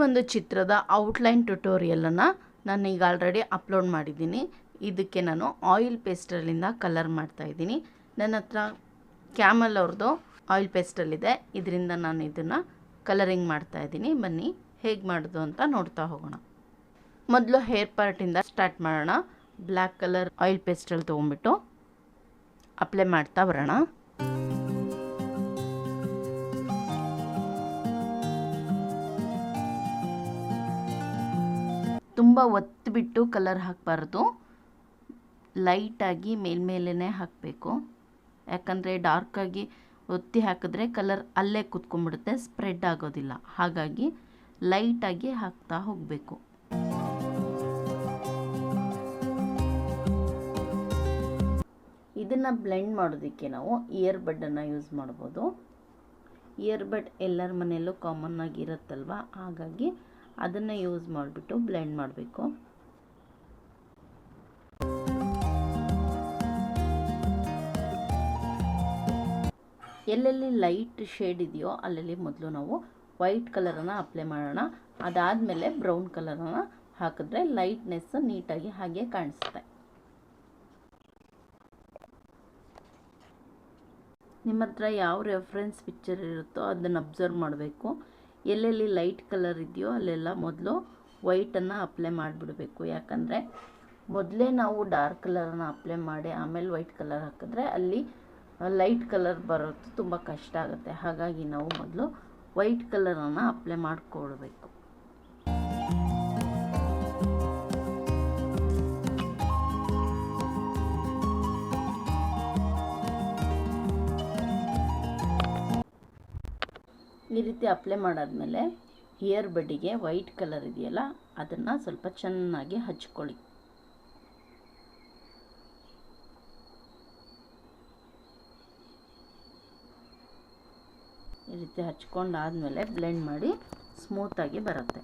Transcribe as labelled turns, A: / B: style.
A: ಒಂದು ಚಿತ್ರದ ಔಟ್ಲೈನ್ ಟ್ಯುಟೋರಿಯಲನ್ನು ನಾನು ಈಗ ಆಲ್ರೆಡಿ ಅಪ್ಲೋಡ್ ಮಾಡಿದ್ದೀನಿ. ಇದಕ್ಕೆ ನಾನು ಆಯಿಲ್ ಪೇಸ್ಟಲ್ಲಿಂದ ಕಲರ್ ಮಾಡ್ತಾಯಿದ್ದೀನಿ. ನನ್ನ ಹತ್ರ ಕ್ಯಾಮಲ್ ಅವ್ರದ್ದು ಆಯಿಲ್ ಪೇಸ್ಟಲ್ಲಿದೆ. ಇದರಿಂದ ನಾನು ಇದನ್ನು ಕಲರಿಂಗ್ ಮಾಡ್ತಾಯಿದ್ದೀನಿ. ಬನ್ನಿ ಹೇಗೆ ಮಾಡೋದು ಅಂತ ನೋಡ್ತಾ ಹೋಗೋಣ. ಮೊದಲು ಹೇರ್ ಪಾರ್ಟಿಂದ ಸ್ಟಾರ್ಟ್ ಮಾಡೋಣ. ಬ್ಲ್ಯಾಕ್ ಕಲರ್ ಆಯಿಲ್ ಪೇಸ್ಟಲ್ಲಿ ತೊಗೊಂಬಿಟ್ಟು ಅಪ್ಲೈ ಮಾಡ್ತಾ ಬರೋಣ. ತುಂಬ ಒತ್ತಿಬಿಟ್ಟು ಕಲರ್ ಹಾಕಬಾರ್ದು, ಲೈಟಾಗಿ ಮೇಲ್ಮೇಲೇ ಹಾಕಬೇಕು. ಯಾಕಂದರೆ ಡಾರ್ಕಾಗಿ ಒತ್ತಿ ಹಾಕಿದ್ರೆ ಕಲರ್ ಅಲ್ಲೇ ಕುತ್ಕೊಂಡ್ಬಿಡುತ್ತೆ, ಸ್ಪ್ರೆಡ್ ಆಗೋದಿಲ್ಲ. ಹಾಗಾಗಿ ಲೈಟಾಗಿ ಹಾಕ್ತಾ ಹೋಗಬೇಕು. ಇದನ್ನು ಬ್ಲೆಂಡ್ ಮಾಡೋದಕ್ಕೆ ನಾವು ಇಯರ್ ಬಡ್ಡನ್ನು ಯೂಸ್ ಮಾಡ್ಬೋದು. ಇಯರ್ ಬಡ್ ಎಲ್ಲರ ಮನೆಯಲ್ಲೂ ಕಾಮನ್ ಆಗಿ ಇರುತ್ತಲ್ವ, ಹಾಗಾಗಿ ಅದನ್ನು ಯೂಸ್ ಮಾಡಿಬಿಟ್ಟು ಬ್ಲೆಂಡ್ ಮಾಡಬೇಕು. ಎಲ್ಲೆಲ್ಲಿ ಲೈಟ್ ಶೇಡ್ ಇದೆಯೋ ಅಲ್ಲೆಲ್ಲಿ ಮೊದಲು ನಾವು ವೈಟ್ ಕಲರನ್ನು ಅಪ್ಲೈ ಮಾಡೋಣ. ಅದಾದಮೇಲೆ ಬ್ರೌನ್ ಕಲರನ್ನು ಹಾಕಿದ್ರೆ ಲೈಟ್ನೆಸ್ ನೀಟಾಗಿ ಹಾಗೆ ಕಾಣಿಸುತ್ತೆ. ನಿಮ್ಮ ಹತ್ರ ಯಾವ ರೆಫರೆನ್ಸ್ ಪಿಕ್ಚರ್ ಇರುತ್ತೋ ಅದನ್ನು ಅಬ್ಸರ್ವ್ ಮಾಡಬೇಕು. ಎಲ್ಲೆಲ್ಲಿ ಲೈಟ್ ಕಲರ್ ಇದೆಯೋ ಅಲ್ಲೆಲ್ಲ ಮೊದಲು ವೈಟನ್ನು ಅಪ್ಲೈ ಮಾಡಿಬಿಡಬೇಕು. ಯಾಕಂದರೆ ಮೊದಲೇ ನಾವು ಡಾರ್ಕ್ ಕಲರನ್ನು ಅಪ್ಲೈ ಮಾಡಿ ಆಮೇಲೆ ವೈಟ್ ಕಲರ್ ಹಾಕಿದ್ರೆ ಅಲ್ಲಿ ಲೈಟ್ ಕಲರ್ ಬರೋದು ತುಂಬ ಕಷ್ಟ ಆಗುತ್ತೆ. ಹಾಗಾಗಿ ನಾವು ಮೊದಲು ವೈಟ್ ಕಲರನ್ನು ಅಪ್ಲೈ ಮಾಡಿಕೊಳ್ಬೇಕು. ಈ ರೀತಿ ಅಪ್ಲೈ ಮಾಡಾದಮೇಲೆ ಇಯರ್ ಬಡ್ಡಿಗೆ ವೈಟ್ ಕಲರ್ ಇದೆಯಲ್ಲ ಅದನ್ನು ಸ್ವಲ್ಪ ಚೆನ್ನಾಗಿ ಹಚ್ಕೊಳ್ಳಿ. ಈ ರೀತಿ ಹಚ್ಕೊಂಡಾದಮೇಲೆ ಬ್ಲೆಂಡ್ ಮಾಡಿ ಸ್ಮೂತಾಗಿ ಬರುತ್ತೆ.